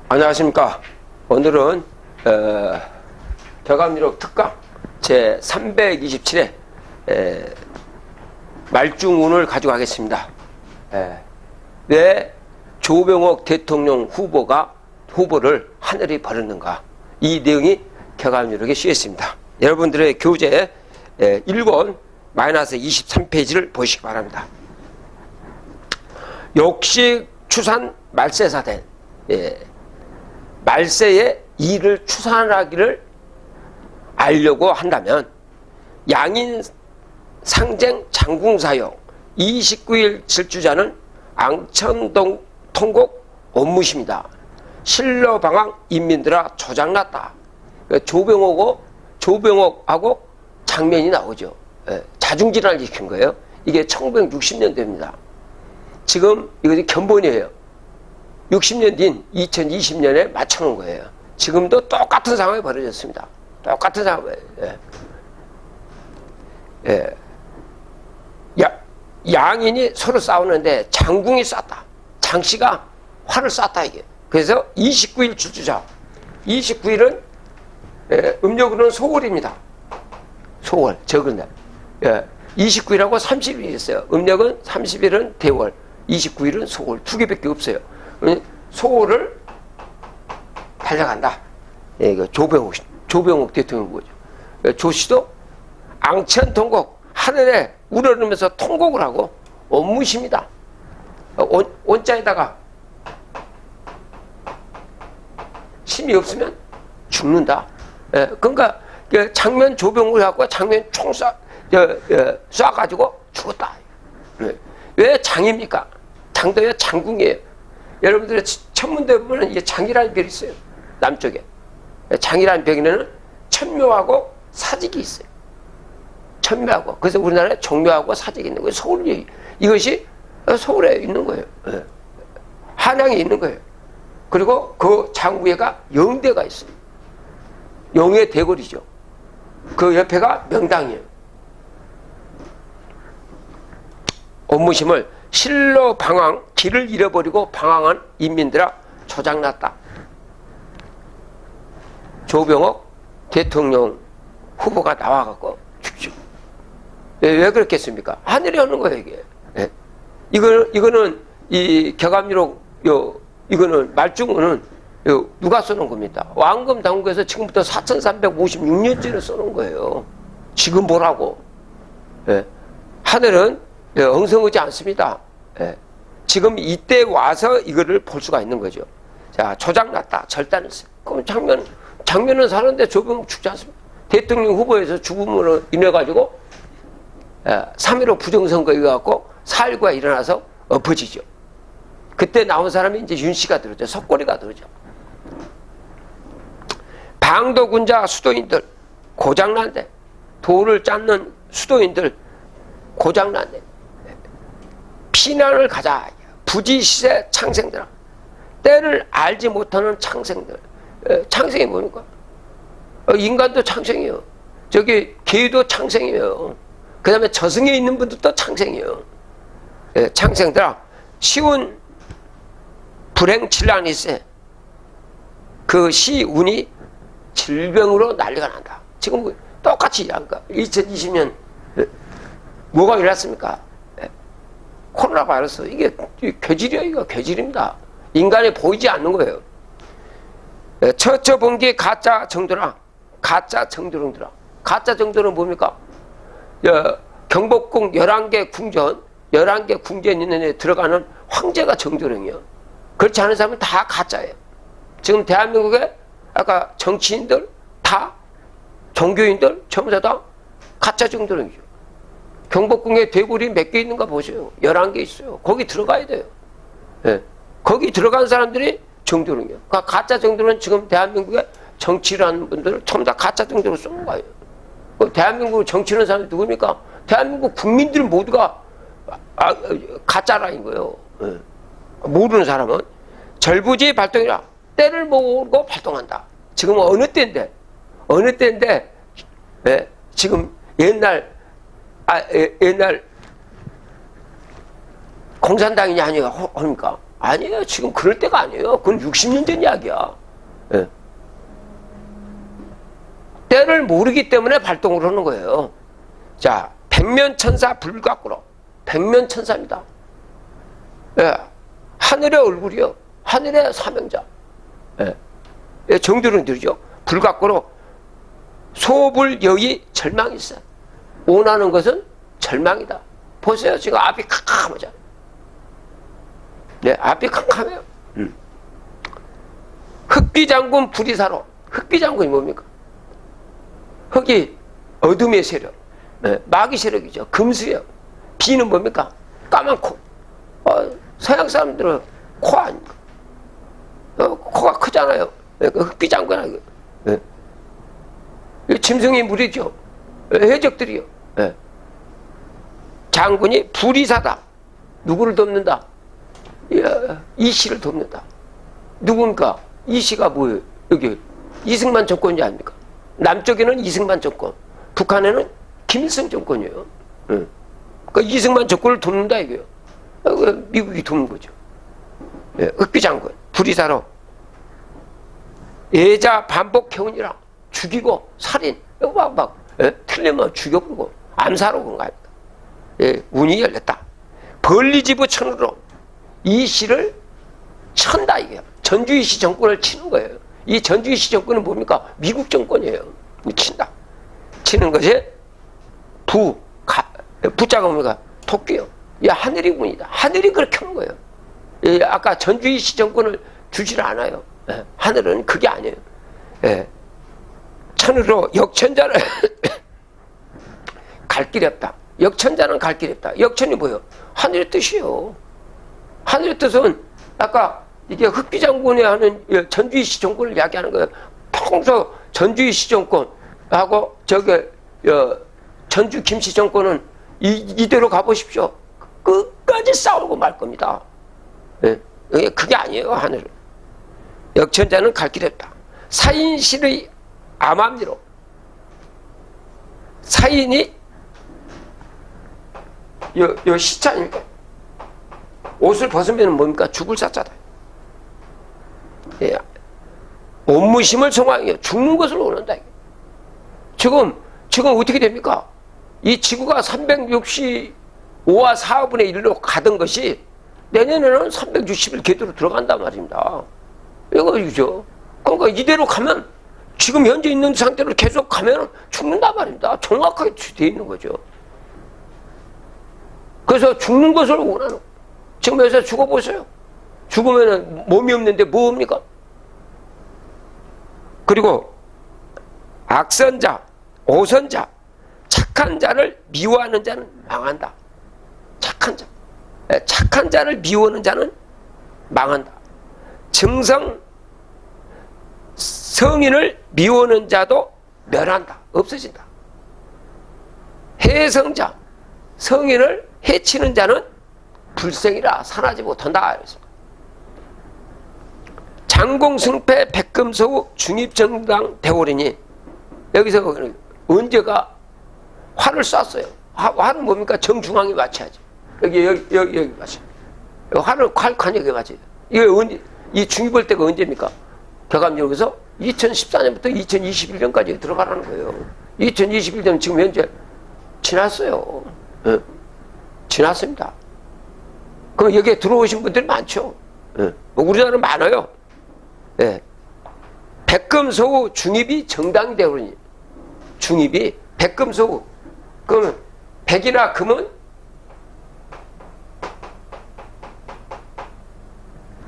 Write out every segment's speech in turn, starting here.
안녕하십니까. 오늘은 격암유력 특강 제 327회 말중운을 가지고 가겠습니다. 왜 조병옥 대통령 후보를 하늘이 버렸는가, 이 내용이 격암유력에 쓰였습니다. 여러분들의 교재 1권 마이너스 23페이지를 보시기 바랍니다. 욕식 추산 말세사된, 말세의 일을 추산하기를 알려고 한다면 양인 상쟁 장궁사용 29일 질주자는 앙천동 통곡 원무십니다. 신러방황 인민들아 조장났다. 조병옥하고 장면이 나오죠. 자중질환을 일으킨 거예요. 이게 1960년대입니다. 지금 이것이 견본이에요. 60년 뒤인 2020년에 맞춰놓은 거예요. 지금도 똑같은 상황이 벌어졌습니다. 똑같은 상황이에요. 양인이 서로 싸우는데 장궁이 쐈다. 장씨가 활을 쐈다, 이게. 그래서 29일 질주자. 29일은 음력으로는 소월입니다. 소월, 적은 날. 29일하고 30일이 있어요. 음력은 30일은 대월, 29일은 소월. 두 개밖에 없어요. 소월을 달려간다. 이거 조병옥 대통령 거죠. 조씨도 앙천 통곡, 하늘에 우러르면서 통곡을 하고 원무십니다. 원자에다가 힘이 없으면 죽는다. 그러니까 장면 조병옥을 갖고 장면 총 쏴가지고 죽었다. 왜 장입니까? 장도요, 장궁이에요. 여러분들의 천문대 보면 이게 장이라는 별이 있어요. 남쪽에. 장이라는 벽에는 천묘하고 사직이 있어요. 천묘하고. 그래서 우리나라에 정묘하고 사직이 있는 거예요. 서울이. 이것이 서울에 있는 거예요. 한양에 있는 거예요. 그리고 그 장 위에가 영대가 있어요. 영의 대궐이죠. 그 옆에가 명당이에요. 원무심을 실로 방황, 길을 잃어버리고 방황한 인민들아 조장났다. 조병옥 대통령 후보가 나와갖고 죽죠. 왜 그렇겠습니까? 하늘이 오는 거예요, 이게. 이거는 이 격암유력, 이거는 말중운은 누가 써놓은 겁니다. 왕금 당국에서 지금부터 4356년째를 써놓은 거예요. 지금 보라고. 하늘은 엉성하지 않습니다. 지금 이때 와서 이거를 볼 수가 있는 거죠. 자, 조장났다. 절단했어요. 그럼 장면은 사는데 조병옥 죽지 않습니까? 대통령 후보에서 죽음으로 인해가지고 3.15 부정선거에 갖고 사일구가 일어나서 엎어지죠. 그때 나온 사람이 이제 윤씨가 들었죠. 석고리가 들었죠. 방도군자 수도인들 고장난데, 도를 짰는 수도인들 고장난데, 피난을 가자. 부지시세 창생들아. 때를 알지 못하는 창생들. 창생이 뭡니까? 인간도 창생이에요. 저기 개도 창생이에요. 그 다음에 저승에 있는 분들도 창생이에요. 창생들아, 시운 불행질환이 있어. 그 시운이 질병으로 난리가 난다. 지금 똑같이 2020년 뭐가 일어났습니까? 코로나 바이러스. 이게 괴질이에요. 이거 괴질입니다. 인간이 보이지 않는 거예요. 처처봉기 가짜 정도라. 가짜 정도령들아. 가짜 정도는 뭡니까? 경복궁 11개 궁전, 11개 궁전 있는 데 들어가는 황제가 정도령이에요. 그렇지 않은 사람은 다 가짜예요. 지금 대한민국에 아까 정치인들, 다 종교인들 전부 다 가짜 정도령이죠. 경복궁에 대굴이 몇 개 있는가 보세요. 11개 있어요. 거기 들어가야 돼요. 거기 들어간 사람들이 정도령이에요. 그러니까 가짜 정도는 지금 대한민국에 정치라는 분들을 전부 다 가짜 정도로 쏘는 거예요. 대한민국 정치하는 사람이 누굽니까? 대한민국 국민들 모두가 가짜라는 거예요. 모르는 사람은 절부지 발동이라. 때를 모르고 발동한다. 지금 어느 때인데 지금 옛날 공산당이냐 아니냐 합니까? 아니에요. 지금 그럴 때가 아니에요. 그건 60년 전 이야기야. 예. 때를 모르기 때문에 발동을 하는 거예요. 자, 백면천사 불가꾸로. 백면천사입니다. 예. 하늘의 얼굴이요. 하늘의 사명자. 예. 예, 정들은 들죠. 불가꾸로 소불여의 절망일세. 원하는 것은 절망이다. 보세요. 지금 앞이 캄캄하잖아요. 네, 앞이 캄캄해요. 흑기장군 불이사로. 흑기장군이 뭡니까? 흑이 어둠의 세력. 네, 마귀 세력이죠. 금수예요. 비는 뭡니까? 까만 코. 서양 사람들은 코 아닙니까? 코가 크잖아요. 네, 흑기장군. 네. 짐승이 물이죠. 해적들이요. 네. 장군이 불이사다. 누구를 돕는다? 이씨를 돕는다. 누굽니까? 이씨가 뭐예요? 여기 이승만 정권이 아닙니까? 남쪽에는 이승만 정권, 북한에는 김일성 정권이에요. 네. 그러니까 이승만 정권을 돕는다 이거예요. 미국이 돕는 거죠. 네. 흑기장군 불이사로 예자 반복 해운이라 죽이고 살인 막 틀리면 죽여버리고 암살하고 그런 거 아닙니까? 예, 운이 열렸다. 벌리지부 천으로 이 시를 천다 이게요. 전주이시 정권을 치는 거예요. 이 전주이시 정권은 뭡니까? 미국 정권이에요. 친다. 치는 것이 부자가 뭡니까? 토끼요. 이 하늘이 운이다. 하늘이 그렇게 하는 거예요. 예, 아까 전주이시 정권을 주질 않아요. 예, 하늘은 그게 아니에요. 예. 천으로 역천자를 갈 길이 없다. 역천자는 갈 길이 없다. 역천이 뭐예요? 하늘의 뜻이요. 하늘의 뜻은 아까 이게 흑기장군이 하는 전주이시 정권을 이야기하는 거예요. 평소 전주이시 정권하고 전주 김씨 정권은 이대로 가보십시오. 끝까지 싸우고 말 겁니다. 예. 그게 아니에요. 하늘은. 역천자는 갈 길이 없다. 사인실의 암암리로 사인이 요 시차니까 옷을 벗으면 뭡니까? 죽을 사자다. 예. 온무심을 성황해요. 죽는 것을 원한다. 지금 어떻게 됩니까? 이 지구가 365와 4분의 1로 가던 것이 내년에는 360일 궤도로 들어간단 말입니다. 이거죠. 그러니까 이대로 가면 지금 현재 있는 상태로 계속 가면 죽는단 말입니다. 정확하게 되어 있는 거죠. 그래서 죽는 것을 원하는. 지금 여기서 죽어보세요. 죽으면 몸이 없는데 뭐합니까? 그리고 악선자, 오선자, 착한 자를 미워하는 자는 망한다. 착한 자. 착한 자를 미워하는 자는 망한다. 증성, 성인을 미워하는 자도 멸한다. 없어진다. 해성자, 성인을 해치는 자는 불생이라 산하지 못한다. 장공승패 백금소우 중입정당 대오리니 여기서 언제가 활을 쐈어요. 활은 뭡니까? 정중앙에 맞춰야지. 여기 맞춰. 활을 칼칸 여기 맞춰요. 이게 언제, 이 중입할 때가 언제입니까? 격암역에서 2014년부터 2021년까지 들어가라는 거예요. 2021년 지금 현재 지났어요. 예. 지났습니다. 그럼 여기에 들어오신 분들이 많죠. 예. 우리나라는 많아요. 예. 백금소우 중입이 정당이 되오니 중입이 백금소우 그러면 백이나 금은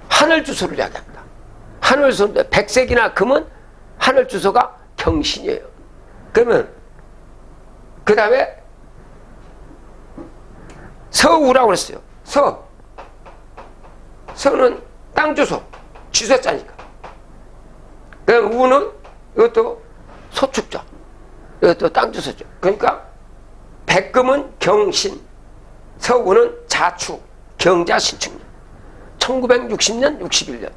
하늘 주소를 이야기합니다. 하늘 주소 백색이나 금은 하늘 주소가 경신이에요. 그러면 그 다음에 서우라고 그랬어요. 서는 땅 주소 주소자니까. 그다음 우는 이것도 소축자. 이것도 땅 주소죠. 그러니까 백금은 경신, 서우는 자축, 경자 신축년. 1960년, 61년.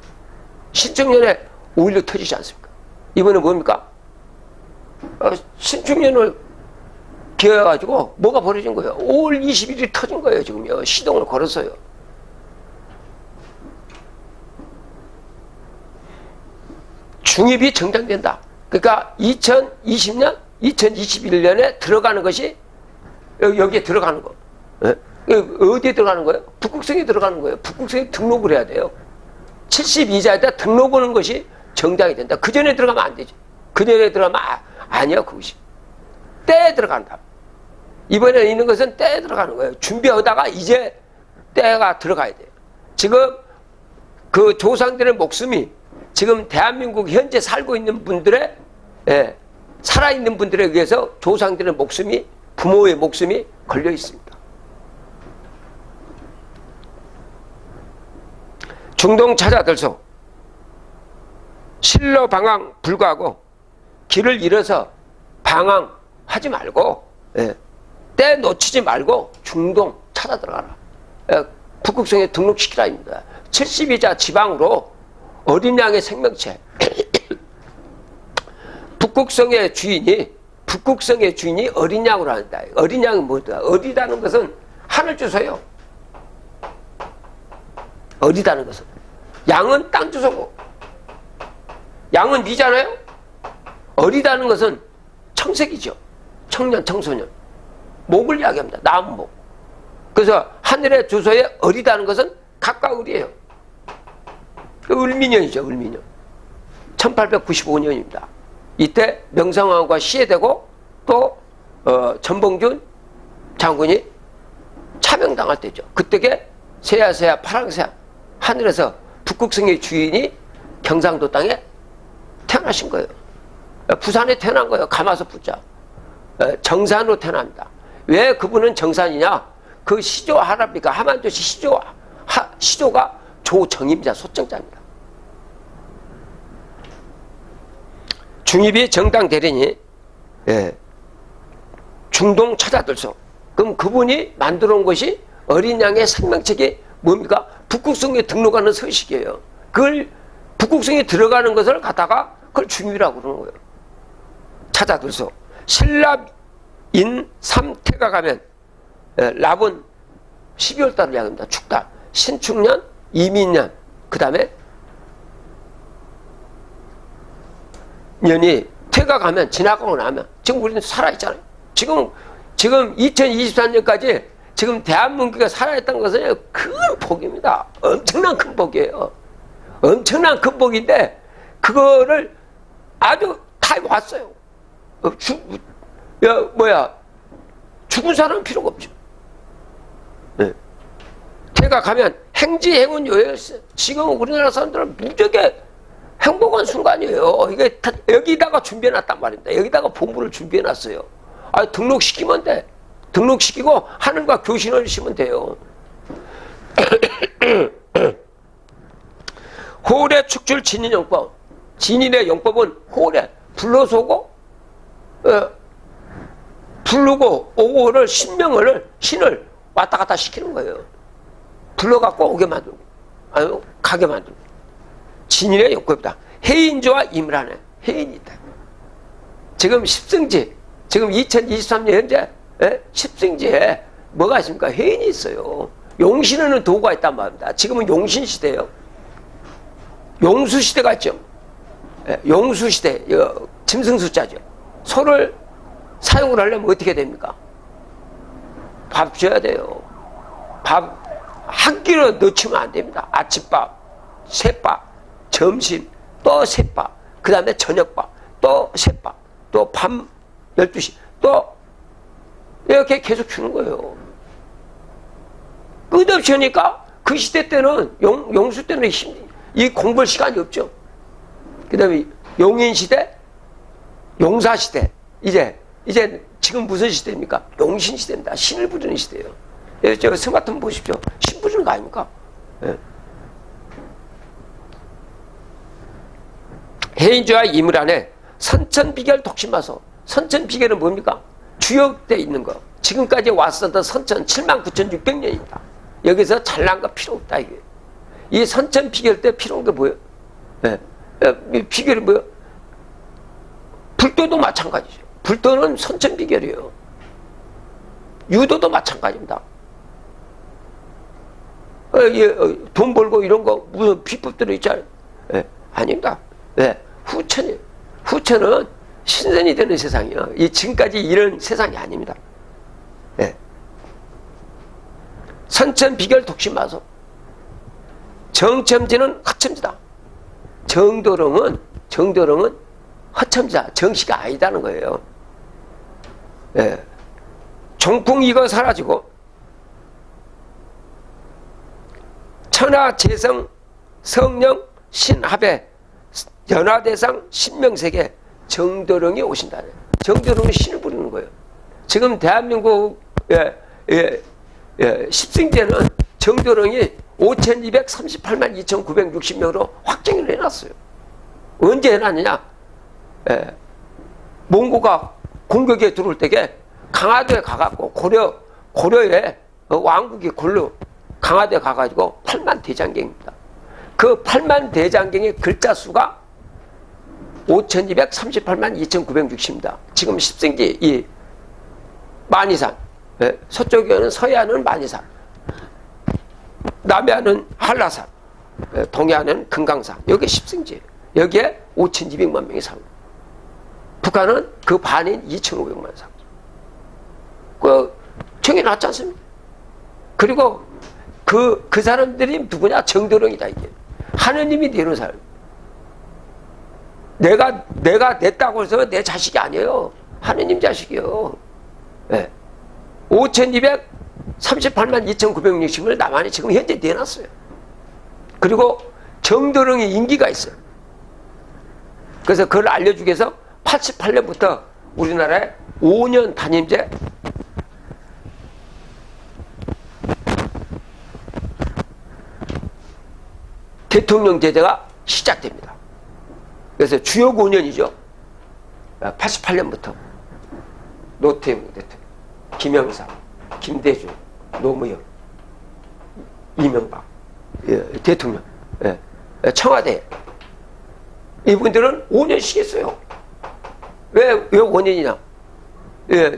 신축년에 5.16 터지지 않습니까? 이번에 뭡니까? 신축년을 기어가지고 뭐가 벌어진 거예요? 5월 21일이 터진 거예요, 지금요. 시동을 걸었어요. 중입이 정당된다. 그러니까 2020년, 2021년에 들어가는 것이 여기에 들어가는 거. 예? 어디에 들어가는 거예요? 북극성에 들어가는 거예요. 북극성에 등록을 해야 돼요. 72자에다 등록하는 것이 정당이 된다. 그 전에 들어가면 안 되지. 그 전에 들어가면 아니야 그것이. 때에 들어간다. 이번에 있는 것은 때에 들어가는 거예요. 준비하다가 이제 때가 들어가야 돼요. 지금 그 조상들의 목숨이 지금 대한민국 현재 살고 있는 분들의 살아있는 분들에 의해서 조상들의 목숨이 부모의 목숨이 걸려 있습니다. 중동 찾아들소 실로 방황 불구하고 길을 잃어서 방황하지 말고 때 놓치지 말고 중동 찾아 들어가라. 북극성에 등록시키라입니다. 72자 지방으로 어린 양의 생명체 북극성의 주인이 어린 양으로 한다. 어린 양은 뭐다? 어리다는 것은 하늘 주소요. 어리다는 것은 양은 땅 주소고 양은 니잖아요. 어리다는 것은 청색이죠. 청년, 청소년. 목을 이야기합니다. 나무목. 그래서 하늘의 주소에 어리다는 것은 각과 을이에요. 을미년이죠. 을미년. 1895년입니다. 이때 명성황후가 시해되고 또 전봉준 장군이 차명당할 때죠. 그때게 세야세야 파랑새야 하늘에서 북극성의 주인이 경상도 땅에 태어나신 거예요. 부산에 태어난 거예요. 가마솥 부자. 정산으로 태어납니다. 왜 그분은 정산이냐? 그 시조 할아버지가 하만도시 시조가 조정입니다. 소정자입니다. 중입이 정당 대리니 중동 찾아들소. 그럼 그분이 만들어 온 것이 어린 양의 생명책이 뭡니까? 북극성에 등록하는 서식이에요. 그걸 북극성에 들어가는 것을 갖다가 그걸 중입이라고 그러는 거예요. 찾아들소. 신랍인 3태가 가면 랍은 12월 달을 이야기합니다. 축달. 신축년, 이민년, 그 다음에 년이 태가 가면 지나가고 나면 지금 우리는 살아있잖아요. 지금 2023년까지 지금 대한민국이 살아있다는 것은 큰 복입니다. 엄청난 큰 복이에요. 엄청난 큰 복인데 그거를 아주 다 왔어요. 죽은 사람은 필요가 없죠. 네. 태가 가면 행지 행운 요였어요. 지금 우리나라 사람들은 무지하게 행복한 순간이에요. 이게 다 여기다가 준비해놨단 말입니다. 여기다가 본부를 준비해놨어요. 등록시키면 돼. 등록시키고 하늘과 교신을 시면 돼요. 호래 축출 진인영법. 진인의 영법은 호래 불러서 오고 부르고 오고를 신을 왔다 갔다 시키는 거예요. 불러갖고 오게 만들고 가게 만들고. 진인의 영법이다. 해인조와 임란에 해인이 있다. 지금 십승지 지금 2023년 현재 십승지에 뭐가 있습니까? 해인이 있어요. 용신에는 도구가 있단 말입니다. 지금은 용신 시대예요. 용수 시대 같죠? 용수 시대, 짐승수자죠. 소를 사용을 하려면 어떻게 됩니까? 밥 줘야 돼요. 밥 한 끼로 넣치면 안 됩니다. 아침밥, 새밥, 점심, 또 새밥, 그 다음에 저녁밥, 또 새밥, 또 밤 12시, 또 이렇게 계속 주는 거예요. 끝없이 하니까 그 시대 때는 용수 때는 이 공부할 시간이 없죠. 그 다음에 용인시대, 용사시대, 이제 지금 무슨 시대입니까? 용신시대입니다. 신을 부르는 시대예요. 저 스마트폰 보십시오. 신 부르는 거 아닙니까? 예. 해인주와 이물 안에 선천비결 독심마소. 선천비결은 뭡니까? 주역되어 있는 거. 지금까지 왔었던 선천 79,600년입니다. 여기서 잘난 거 필요 없다 이게. 이 선천비결 때 필요한 게 뭐예요? 예. 비결이 뭐예요? 불도도 마찬가지죠. 불도는 선천비결이에요. 유도도 마찬가지입니다. 돈 벌고 이런 거 무슨 비법들이 있잖아요. 아닙니다. 후천이에요. 후천은 신선이 되는 세상이에요. 이 지금까지 이런 세상이 아닙니다. 예. 선천 비결 독심마소. 정첨지는 허첨지다. 정도령은 허첨지다. 정시가 아니다는 거예요. 예. 종풍 이거 사라지고 천하 재성 성령 신합의 연화대상 신명세계 정도령이 오신다. 정도령은 신을 부르는 거예요. 지금 대한민국 십승제는 정도령이 5238만 2960명으로 확정을 해놨어요. 언제 해놨느냐? 몽고가 공격에 들어올 때에 강화도에 가갖고 고려에 왕국이 강화도에 가가지고 8만 대장경입니다. 그 8만 대장경의 글자 수가 5238만 2960입니다. 지금 십승지 이 만이산, 서쪽에는 서해안은 만이산, 남해안은 한라산, 동해안은 금강산. 여기 십승지예요. 여기에 5200만 명이 살고, 북한은 그 반인 2500만 살고. 그 정해놨지 않습니까? 그리고 그 사람들이 누구냐? 정도령이다. 이게 하느님이 되는 사람. 내가 냈다고 해서 내 자식이 아니에요. 하느님 자식이요. 네. 5238만 2960을 남한에 지금 현재 내놨어요. 그리고 정도령의 인기가 있어요. 그래서 그걸 알려주기 위해서 88년부터 우리나라에 5년 단임제 대통령 제재가 시작됩니다. 그래서 주역 5년이죠. 88년부터 노태우 대통령, 김영삼, 김대중, 노무현, 이명박 대통령, 청와대 이분들은 5년씩 했어요. 왜 5년이냐?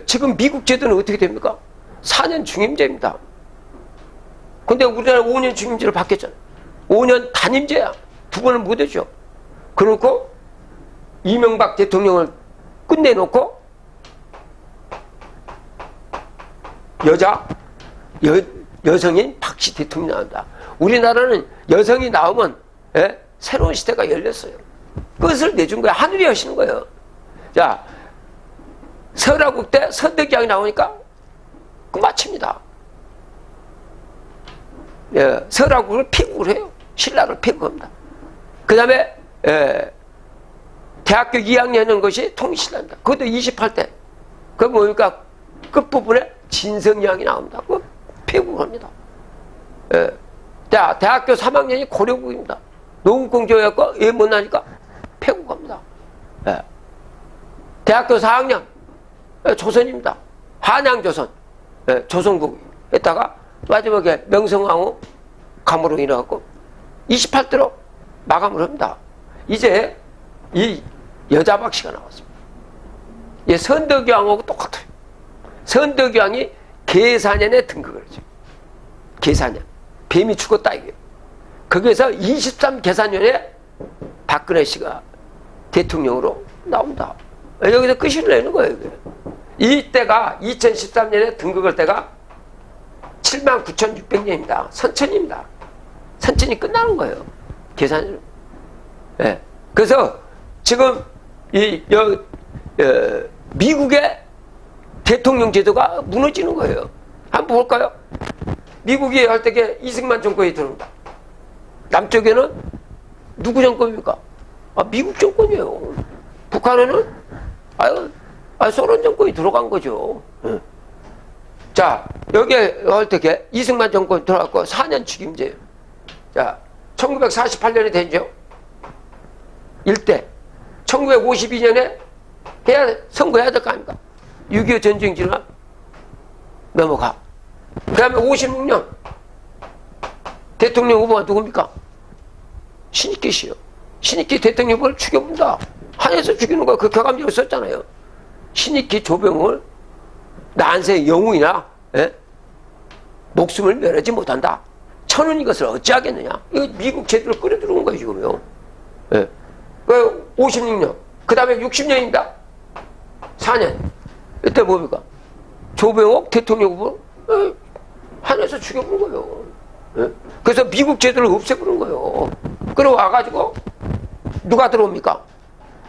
지금 미국 제도는 어떻게 됩니까? 4년 중임제입니다. 근데 우리나라 5년 중임제로 바뀌었잖아요. 5년 단임제야. 두 번은 못 해줘. 그러고 이명박 대통령을 끝내놓고 여성인 박씨 대통령이 나온다. 우리나라는 여성이 나오면 새로운 시대가 열렸어요. 끝을 내준 거야. 하늘이 하시는 거예요. 자, 설화국 때 선덕여왕이 나오니까 그 마칩니다. 설화국을 폐국을 해요. 신라를 폐국합니다. 그 다음에 대학교 2학년인 것이 통일신라입니다. 그것도 28대. 그 뭡니까? 끝부분에 진성여왕이 나옵니다. 그 폐국합니다. 자, 대학교 3학년이 고려국입니다. 노국공주였고 애 못나니까 폐국합니다. 대학교 4학년 조선입니다. 한양조선 조선국 했다가 마지막에 명성황후 감으로 인해갖고 28대로 마감을 합니다. 이제 이 여자 박씨가 나왔습니다. 이 선덕여왕하고 똑같아요. 선덕여왕이 계사년에 등극을 하죠. 계사년. 뱀이 죽었다 이게요. 거기에서 23계사년에 박근혜 씨가 대통령으로 나온다. 여기서 끝을 내는 거예요. 이때가 2013년에 등극할 때가 79,600년입니다. 선천입니다. 선천이 끝나는 거예요. 계산으로. 그래서 지금 미국의 대통령 제도가 무너지는 거예요. 한번 볼까요? 미국이 할 때에 이승만 정권이 들어온다. 남쪽에는 누구 정권입니까? 미국 정권이에요. 북한에는 소련 정권이 들어간 거죠. 자, 여기에 할 때에 이승만 정권이 들어갔고 4년 죽임제예요. 자, 1948년에 되죠. 1대. 1952년에 선거해야 될 거 아닙니까? 6.25 전쟁 지나 넘어가. 그 다음에 56년 대통령 후보가 누굽니까? 신익기 씨요. 신익기 대통령 후보를 죽여본다. 한에서 죽이는 거 그 격암적으로 썼잖아요. 신익기 조병을 난세의 영웅이나 목숨을 멸하지 못한다. 천은 이것을 어찌하겠느냐. 이거 미국 제도를 끌어들어온 거예요 지금요. 그 56년. 그 다음에 60년입니다. 4년. 이때 뭡니까? 조병옥 대통령 후보 한에서 죽여본 거예요. 예? 그래서 미국 제도를 없애버린 거예요. 그러고 와가지고 누가 들어옵니까?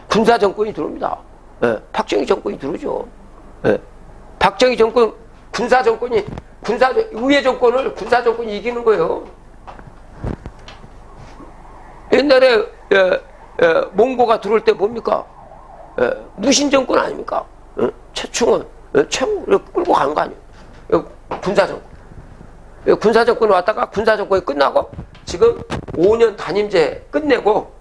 군사 정권이 들어옵니다. 예? 박정희 정권이 들어오죠. 예? 박정희 정권, 군사 정권이, 의회 정권을 군사 정권이 이기는 거예요. 옛날에 몽고가 들어올 때 뭡니까? 무신 정권 아닙니까? 최충원, 최고를 끌고 간 거 아니에요. 군사 정권. 군사 정권 왔다가 군사 정권이 끝나고 지금 5년 단임제 끝내고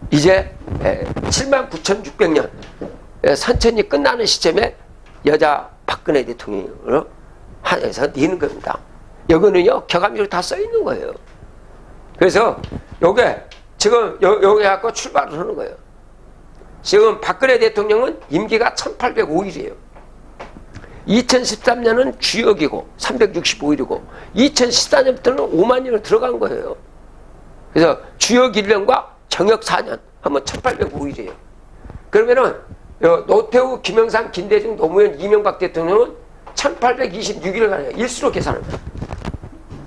이제 79,600년 선천이 끝나는 시점에 여자 박근혜 대통령으로 한해서 내는 겁니다. 여기는요 격암지로 다 써 있는 거예요. 그래서 요게 지금 요게 갖고 출발을 하는 거예요. 지금 박근혜 대통령은 임기가 1805일이에요. 2013년은 주역이고 365일이고 2014년부터는 5만 년을 들어간 거예요. 그래서 주역 1년과 정역 4년 하면 1805일이에요. 그러면은 노태우, 김영삼, 김대중, 노무현, 이명박 대통령은 1826일간이에요. 일수로 계산합니다.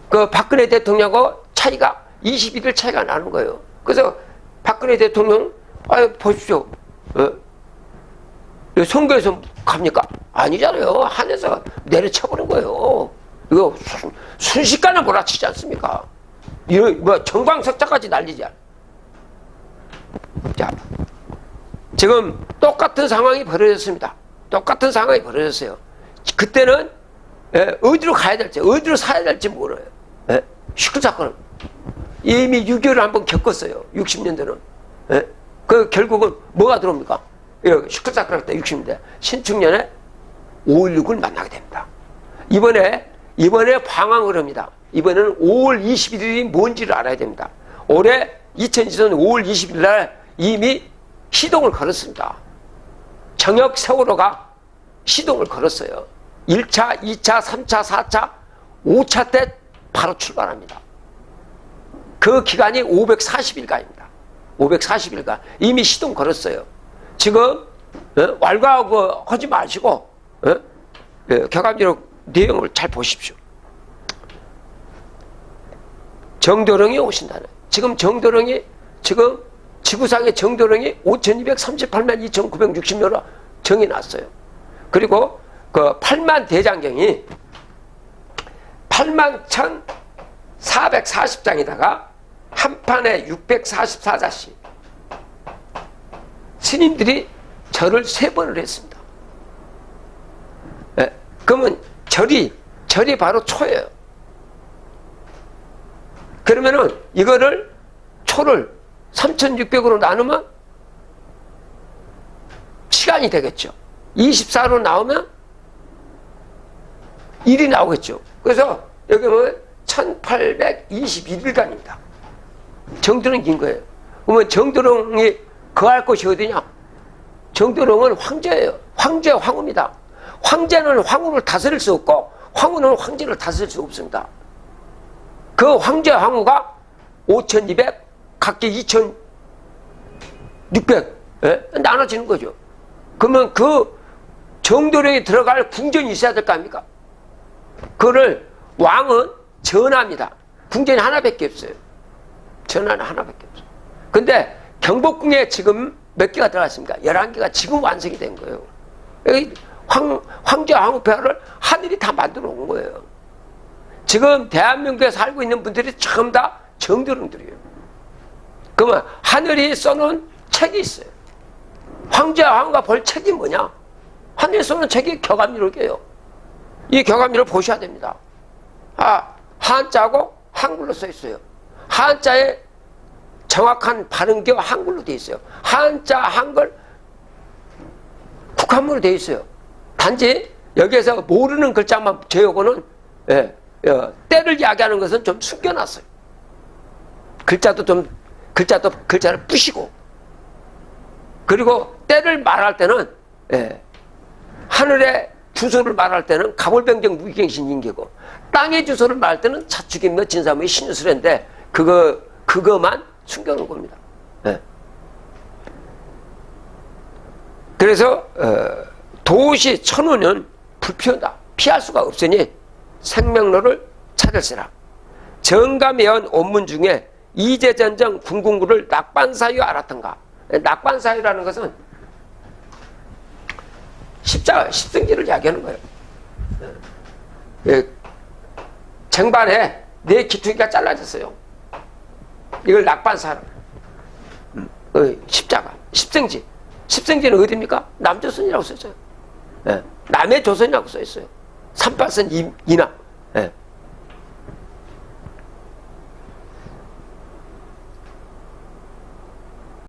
그 박근혜 대통령하고 차이가 21일 차이가 나는 거예요. 그래서 박근혜 대통령 보십시오. 선거에서 갑니까? 아니잖아요. 한에서 내려쳐버린 거예요. 이거 순식간에 몰아치지 않습니까? 이거 뭐 정광석자까지 날리지 않아요. 자, 지금 똑같은 상황이 벌어졌습니다. 똑같은 상황이 벌어졌어요. 그때는 어디로 가야 될지, 어디로 사야 될지 몰라요. 시클 사건은 이미 6.25를 한번 겪었어요. 60년대는. 그 결국은 뭐가 들어옵니까? 시클 사건 할 때 60년대 신축년에 5.16을 만나게 됩니다. 이번에 방황을 합니다. 이번에는 5월 21일이 뭔지를 알아야 됩니다. 올해 2020년 5월 21일 날 이미 시동을 걸었습니다. 정역 세월호가 시동을 걸었어요. 1차, 2차, 3차, 4차, 5차 때 바로 출발합니다. 그 기간이 540일간입니다. 540일간 이미 시동 걸었어요. 지금 왈가하고 하지 마시고 격암지로 내용을 잘 보십시오. 정도령이 오신다는. 지금 정도령이 지금 지구상의 정도령이 5238만 2960명으로 정해놨어요. 그리고 그 8만 대장경이 8만 1440장에다가 한 판에 644자씩 스님들이 절을 3번을 했습니다. 그러면 절이 바로 초예요. 그러면은 이거를 초를 3600으로 나누면 시간이 되겠죠. 24로 나오면 1이 나오겠죠. 그래서 여기 보면 1821일간입니다. 정도령이 긴 거예요. 그러면 정도령이 거할 곳이 어디냐? 정도령은 황제예요. 황제 황후입니다. 황제는 황후를 다스릴 수 없고 황후는 황제를 다스릴 수 없습니다. 그 황제 황후가 5200 각기 2600 나눠지는 거죠. 그러면 그 정도령이 들어갈 궁전이 있어야 될 거 아닙니까? 그거를 왕은 전하입니다. 궁전이 하나밖에 없어요. 전하는 하나밖에 없어요. 근데 경복궁에 지금 몇 개가 들어갔습니까? 11개가 지금 완성이 된 거예요. 황제 황후폐하를 하늘이 다 만들어 온 거예요. 지금 대한민국에 살고 있는 분들이 전부 다 정도령들이에요. 그러면 하늘이 써놓은 책이 있어요. 황제 황후가 볼 책이 뭐냐? 하늘이 써놓은 책이 격암지록이에요. 이 격암지록을 보셔야 됩니다. 한자하고 한글로 써 있어요. 한자에 정확한 발음기와 한글로 되어 있어요. 한자, 한글 국한문으로 되어 있어요. 단지 여기에서 모르는 글자만 제어고는 때를 이야기하는 것은 좀 숨겨놨어요. 글자를 부시고, 그리고 때를 말할 때는 하늘의 주소를 말할 때는 가볼병정 무기경신 인계고, 땅의 주소를 말할 때는 자축인묘 진사무의 신유술인데 그거만 숨겨놓은 겁니다. 그래서 도시 천우는 불피하다. 피할 수가 없으니 생명로를 찾을시라. 정감연 원문 중에 이제전정 궁궁구를 낙반사유 알았던가. 낙반사유라는 것은 십자가, 십승지를 이야기하는 거예요. 쟁반에 내 기퉁이가 잘라졌어요. 이걸 낙반사유. 십자가, 십승지. 십승지는 어디입니까? 남조선이라고 써있어요. 남의 조선이라고 써있어요. 38선 이남.